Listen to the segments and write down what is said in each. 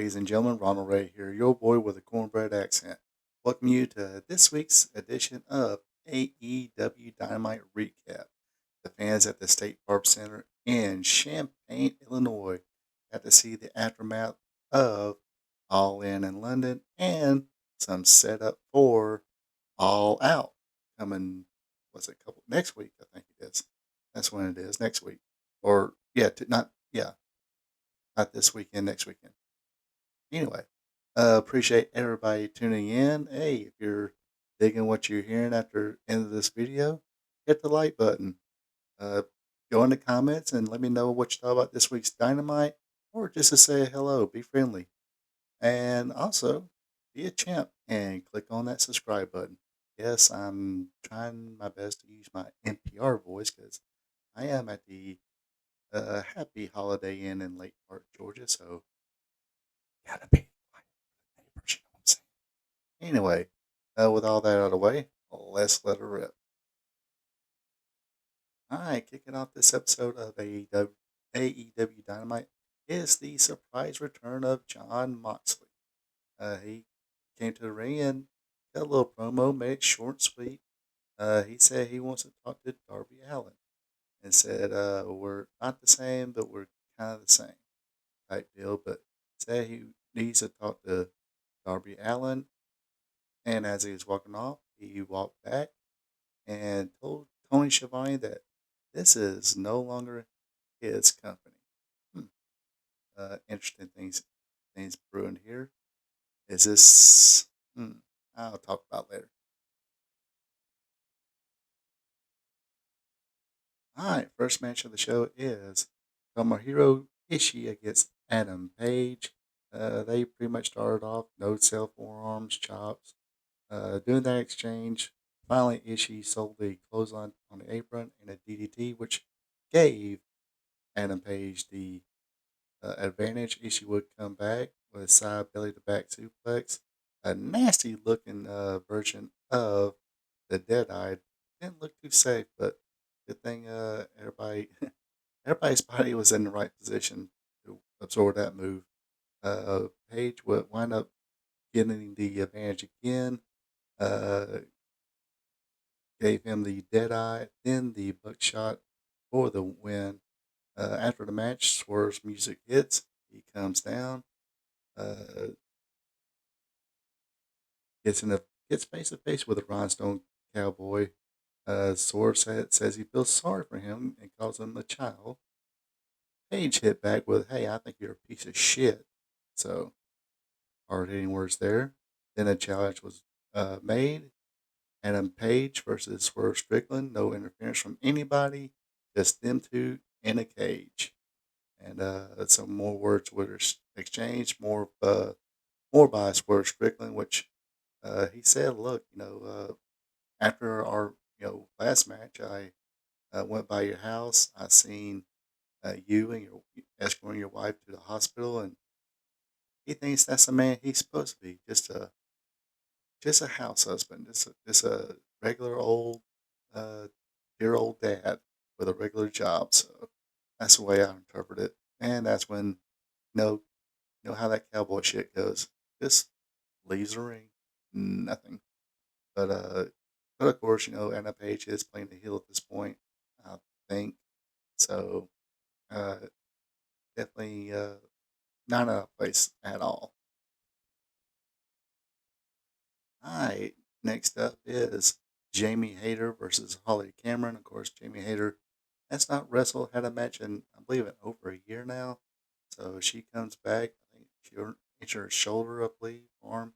ladies and gentlemen. Ronald Ray here, your boy with a cornbread accent. Welcome you to this week's edition of AEW Dynamite Recap. The fans at the State Farm Center in Champaign, Illinois, got to see the aftermath of All In London and some setup for All Out coming. What's it? Couple next week, I think it is. That's when it is next week, or yeah, not this weekend, next weekend. Anyway, appreciate everybody tuning in. Hey, if you're digging what you're hearing after the end of this video, hit the like button. Uh, Go in the comments and let me know what you thought about this week's Dynamite, or just to say hello, be friendly. And also, be a champ and click on that subscribe button. Yes, I'm trying my best to use my NPR voice because I am at the Happy Holiday Inn in Lake Park, Georgia, so gotta be quiet for the neighbors, you know what I'm saying? Anyway, with all that out of the way, let's let her rip. All right, kicking off this episode of AEW Dynamite is the surprise return of John Moxley. He came to the ring and got a little promo, made it short and sweet. He said he wants to talk to Darby Allin and said, we're not the same, but we're kind of the same type deal. But said he needs to talk to Darby Allin. And as he was walking off, he walked back and told Tony Schiavone that this is no longer his company. Hmm. Interesting things brewing here. Is this? I'll talk about later. All right, first match of the show is Tomohiro Ishii against Adam Page. They pretty much started off no sell forearms, chops. Doing that exchange, finally Ishii sold the clothesline on the apron and a DDT, which gave Adam Page the advantage. Ishii would come back with a side belly to back suplex. A nasty looking version of the Deadeye. Didn't look too safe, but good thing everybody's body was in the right position to absorb that move. Page would wind up getting the advantage again. Uh, Gave him the Deadeye, then the Buckshot for the win. After the match, Swerve's music hits. He comes down, uh, gets in a gets face to face with a rhinestone cowboy. Swerve says he feels sorry for him and calls him a child. Page hit back with, "Hey, I think you're a piece of shit." So hard hitting words there. Then a challenge was made. Adam Page versus Swerve Strickland. No interference from anybody. Just them two in a cage. And some more words were exchanged. More by Swerve Strickland, which he said, "Look, after our last match, I went by your house. I seen you and your escorting your wife to the hospital, and he thinks that's the man he's supposed to be. Just a house husband, just a regular old, uh, dear old dad with a regular job." So that's the way I interpret it. And that's when know how that cowboy shit goes. Just leaves the ring, nothing. But of course, Anna Page is playing the heel at this point. I think so. Uh, Definitely not out of place at all. All right, next up is Jamie Hayter versus Holly Cameron. Of course, Jamie Hayter has not wrestled, had a match in, I believe, in over a year now. So she comes back. I think she injured her shoulder, I believe, arm.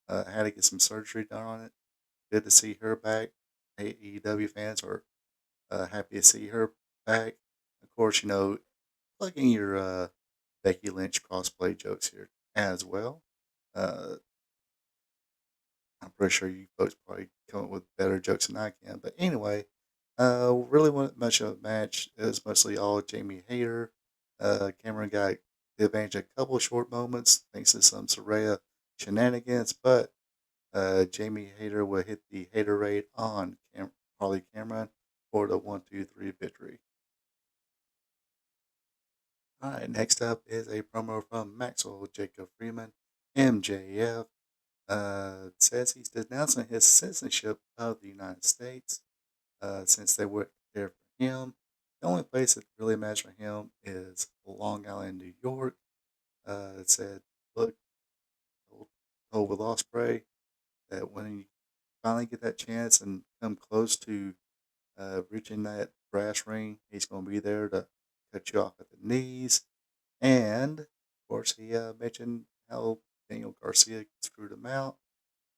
Had to get some surgery done on it. Good to see her back. AEW fans are happy to see her back. Of course, plugging your Becky Lynch crossplay jokes here as well. Uh, I'm pretty sure you folks probably come up with better jokes than I can. But anyway, really wasn't much of a match. It was mostly all Jamie Hayter. Cameron got the advantage of a couple of short moments thanks to some Soraya shenanigans, but Jamie Hayter will hit the Hater raid on Harley Cameron for the 1-2-3 victory. All right, next up is a promo from Maxwell Jacob Freeman, MJF. Says he's denouncing his citizenship of the United States since they were there for him. The only place that really matters for him is Long Island, New York. It said, look, told Will Ospreay that when you finally get that chance and come close to reaching that brass ring, he's going to be there to cut you off at the knees. And of course, he mentioned how Daniel Garcia screwed him out,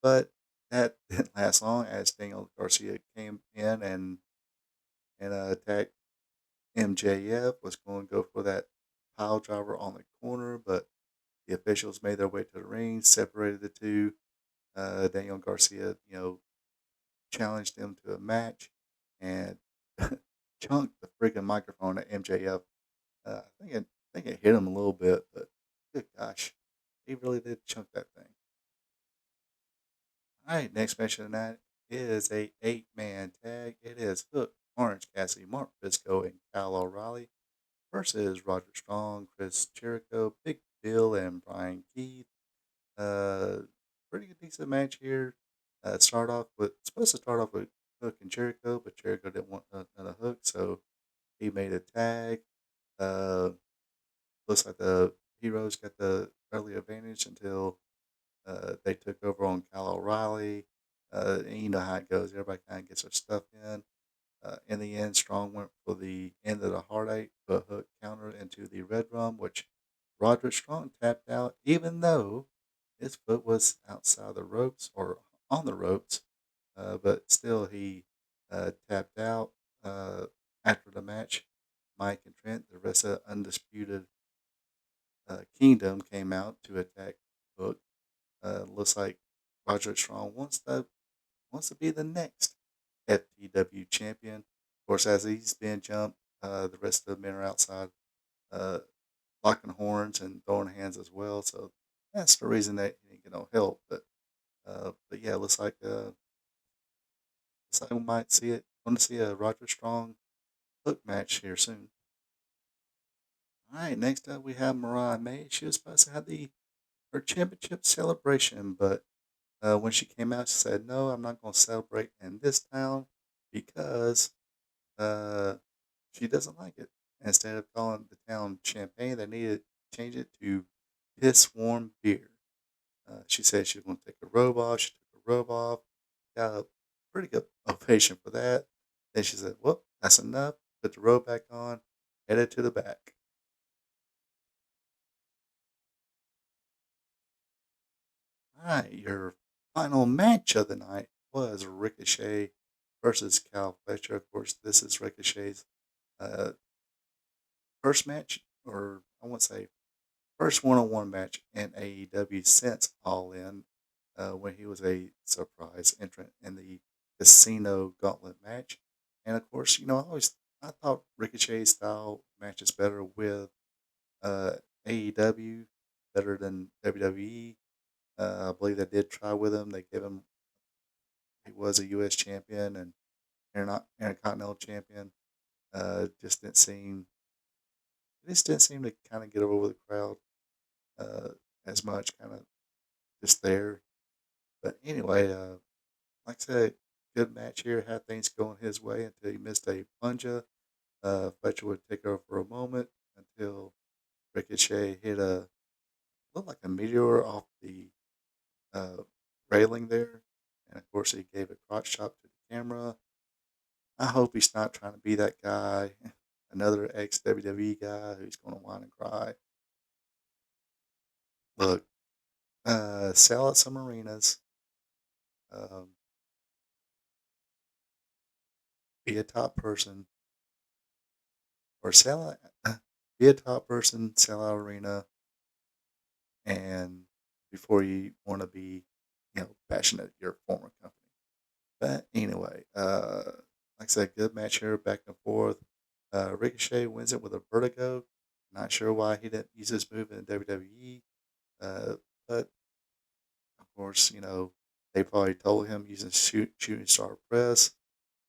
but that didn't last long as Daniel Garcia came in and attacked MJF. Was going to go for that pile driver on the corner, but the officials made their way to the ring, separated the two. Daniel Garcia, challenged him to a match and chunked the freaking microphone at MJF. I think it hit him a little bit, but good gosh, he really did chunk that thing. All right, next match of the night is a 8-man tag. It is Hook, Orange Cassidy, Mark Briscoe, and Kyle O'Reilly versus Roger Strong, Chris Jericho, Big Bill, and Brian Keith. Uh, Pretty good, decent match here. Supposed to start off with Hook and Jericho, but Jericho didn't want another Hook, so he made a tag. Uh, Looks like the Heroes got the early advantage until they took over on Kyle O'Reilly. And you know how it goes. Everybody kind of gets their stuff in. In the end, Strong went for the end of the Heartache, but Hook countered into the Red Rum, which Roderick Strong tapped out, even though his foot was outside the ropes or on the ropes. But still, he tapped out after the match. Mike and Trent, the rest of the Undisputed Kingdom, came out to attack Hook. Looks like Roderick Strong wants to be the next FTW champion. Of course, as he's been jumped, the rest of the men are outside, uh, locking horns and throwing hands as well. So that's the reason that he didn't get no help. But yeah, looks like we might see it. Want to see a Roger Strong Hook match here soon. All right, next up we have Mariah May. She was supposed to have the her championship celebration, but when she came out, she said, "No, I'm not going to celebrate in this town because uh, she doesn't like it. Instead of calling the town Champagne, they needed to change it to Piss Warm Beer." She said she was going to take a robe off. She took a robe off. Got a pretty good ovation for that. Then she said, "Well, that's enough." Put the robe back on. Headed to the back. All right, your final match of the night was Ricochet versus Cal Fletcher. Of course, this is Ricochet's uh, first match, or I won't say first one-on-one match in AEW since All In, when he was a surprise entrant in the Casino Gauntlet match. And of course, I thought Ricochet style matches better with uh, AEW, better than WWE. I believe they did try with him. They gave him he was a U.S. champion and Intercontinental champion. Just didn't seem it just didn't seem to kind of get over with the crowd uh, as much. Kind of just there. But anyway, like I said, good match here. Had things going his way until he missed a plunger. Fletcher would take over for a moment until Ricochet hit a looked like a meteor off the uh, railing there, and of course he gave a crotch chop to the camera. I hope he's not trying to be that guy, another ex WWE guy who's going to whine and cry. Look, sell at some arenas, um, be a top person, or sell be a top person, sell out arena, and before you want to be, passionate at your former company. But anyway, like I said, good match here, back and forth. Ricochet wins it with a vertigo. Not sure why he didn't use this move in WWE, but of course, they probably told him using shooting star press.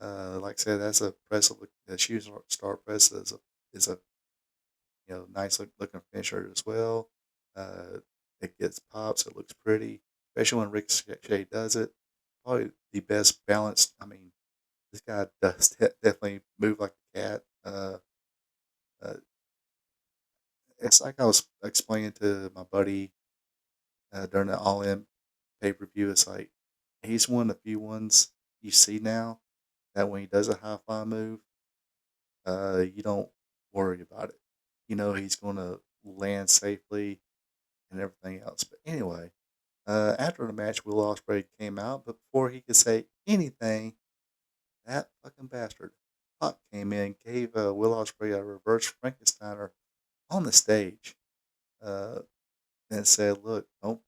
Like I said, that's a press of the shooting star press is a nice looking finisher as well. Uh, it gets pops. It looks pretty, especially when Ricochet does it. Probably the best balanced. I mean, this guy does definitely move like a cat. Uh, it's like I was explaining to my buddy during the All In pay per view. It's like he's one of the few ones you see now that when he does a high fly move, you don't worry about it. You know he's going to land safely and everything else. But anyway, after the match, Will Ospreay came out, but before he could say anything, that fucking bastard Pac came in, gave Will Ospreay a reverse Frankensteiner on the stage, uh, and said, "Look, don't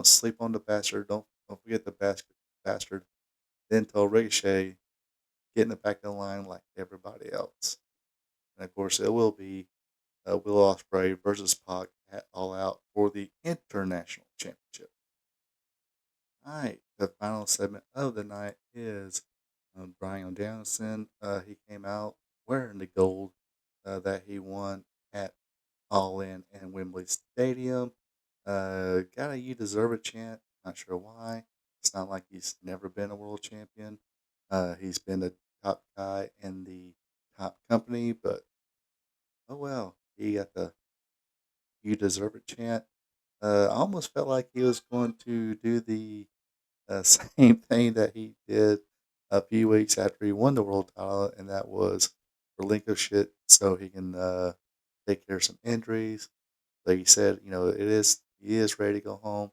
sleep on the bastard. Don't forget the bastard." Then told Ricochet, "Get in the back of the line like everybody else." And of course, it will be Will Ospreay versus Pac at All Out for the International Championship. All right, the final segment of the night is Brian Danielson. He came out wearing the gold that he won at All In and Wembley Stadium. Got a "You Deserve It" chant. Not sure why. It's not like he's never been a world champion. He's been the top guy in the top company, but oh well. He got the "You Deserve It" chant. I almost felt like he was going to do the same thing that he did a few weeks after he won the world title, and that was relinquish it so he can take care of some injuries. Like he said, he is ready to go home.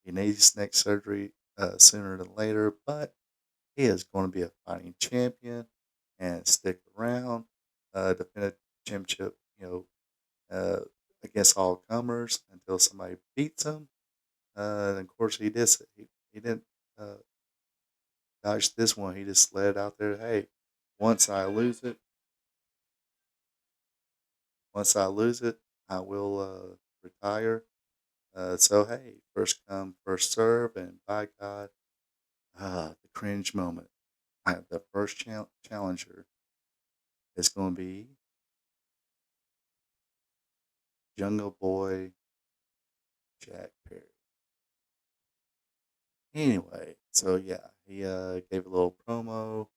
He needs neck surgery sooner than later, but he is going to be a fighting champion and stick around, defend a championship, uh, against all comers until somebody beats him. And of course, he did. He didn't uh, dodge this one. He just let it out there. Hey, once I lose it, once I lose it, I will retire. So hey, first come, first serve, and by God, the cringe moment. The first challenger is going to be Jungle Boy Jack Perry. Anyway, so yeah, he gave a little promo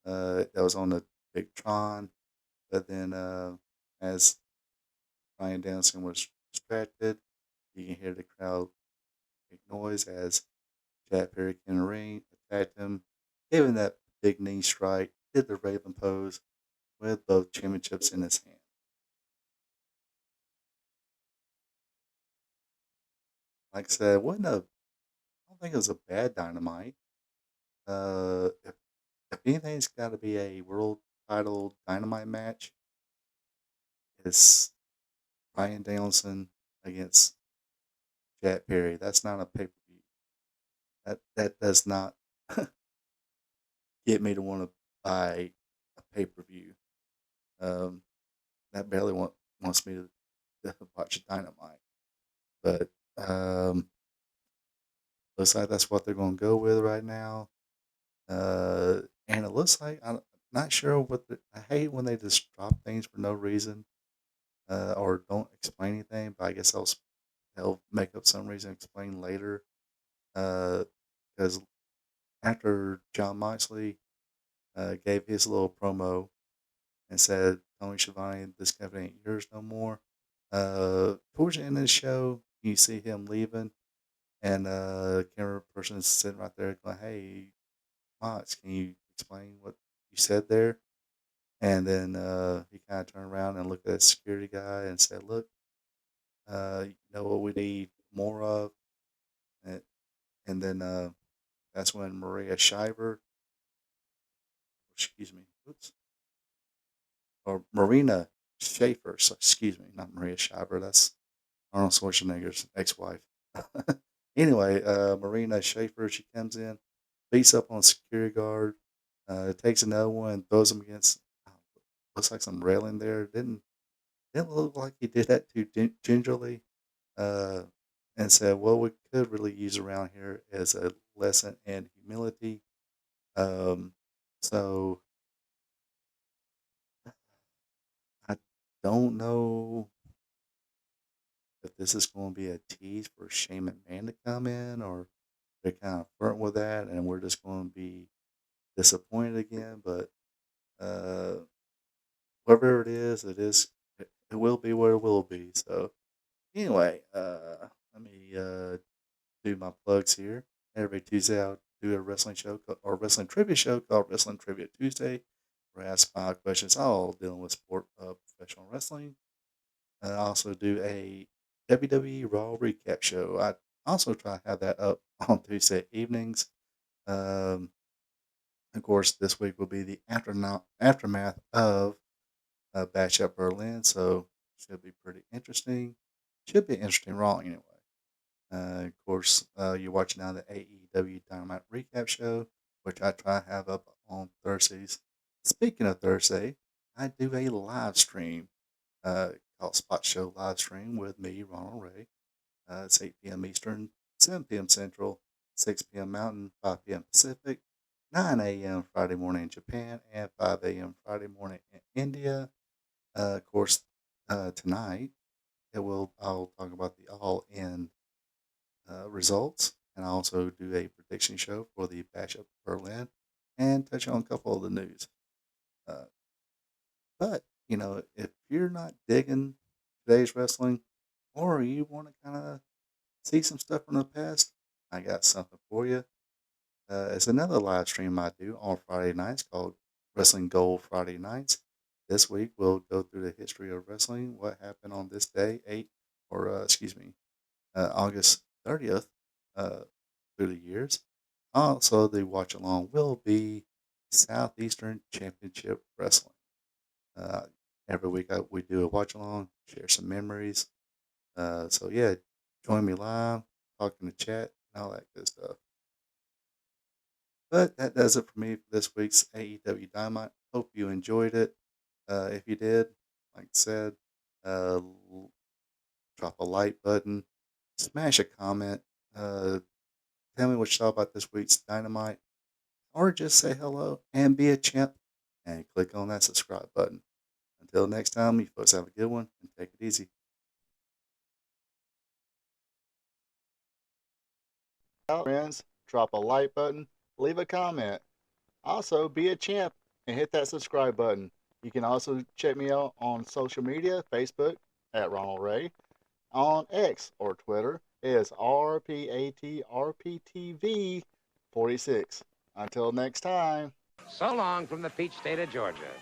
that was on the big Tron, but then as Ryan Danielson was distracted, you can hear the crowd make noise as Jack Perry came in the ring, attacked him, gave him that big knee strike, did the Raven pose with both championships in his hand. Like I said, I don't think it was a bad Dynamite. If anything's got to be a world title Dynamite match, it's Ryan Danielson against Jack Perry. That's not a pay per view. That does not get me to want to buy a pay per view. Um, that barely wants me to watch Dynamite. But um, looks like that's what they're going to go with right now. And it looks like I'm not sure I hate when they just drop things for no reason or don't explain anything. But I guess they'll make up some reason, explain later. Because after John Moxley gave his little promo and said, "Tony Schiavone, this company ain't yours no more." Towards the end of the show, you see him leaving, and camera person is sitting right there going, "Hey, Mox, can you explain what you said there?" And then he kind of turned around and looked at the security guy and said, "Look, you know what we need more of?" And, and then that's when Maria Shriver, excuse me, oops, or Marina Schaefer, so, excuse me, not Maria Shriver. That's Arnold Schwarzenegger's ex-wife. Anyway, Marina Schaefer, she comes in, beats up on a security guard, takes another one and throws him against, looks like some railing there. Didn't look like he did that too gingerly. Uh, and said, "What we could really use around here is a lesson in humility." Um, so don't know if this is going to be a tease for Shane McMahon to come in, or they're kind of flirting with that, and we're just going to be disappointed again. But uh, whatever it is, it will be what it will be. So anyway, let me do my plugs here. Every Tuesday, I'll do a wrestling show or wrestling trivia show called Wrestling Trivia Tuesday, where I ask 5 questions, all dealing with sport of professional wrestling. I also do a WWE Raw recap show. I also try to have that up on Tuesday evenings. Um, of course, this week will be the aftermath of Bash at Berlin, so should be pretty interesting. Should be interesting Raw anyway. Of course, you're watching now the AEW Dynamite Recap show, which I try to have up on Thursdays. Speaking of Thursday, I do a live stream uh, called Spot Show Live Stream with me, Ronald Ray. It's 8 p.m. Eastern, 7 p.m. Central, 6 p.m. Mountain, 5 p.m. Pacific, 9 a.m. Friday morning in Japan, and 5 a.m. Friday morning in India. Of course, tonight I'll talk about the All In results, and I also do a prediction show for the Bash of Berlin, and touch on a couple of the news. Uh, but if you're not digging today's wrestling, or you want to kind of see some stuff from the past, I got something for you. It's another live stream I do on Friday nights called Wrestling Gold Friday Nights. This week we'll go through the history of wrestling, what happened on this day, August 30th, uh, through the years. Also, the watch along will be Southeastern Championship Wrestling. Uh, every week we do a watch along, share some memories. So yeah, join me live, talk in the chat, and all that good stuff. But that does it for me for this week's AEW Dynamite. Hope you enjoyed it. If you did, like I said, uh, drop a like button, smash a comment, tell me what you thought about this week's Dynamite, or just say hello and be a champ and click on that subscribe button. Until next time, you folks have a good one and take it easy. Friends, drop a like button, leave a comment. Also, be a champ and hit that subscribe button. You can also check me out on social media, Facebook at Ronald Ray, on X or Twitter is RPATRPTV46. Until next time. So long from the peach state of Georgia.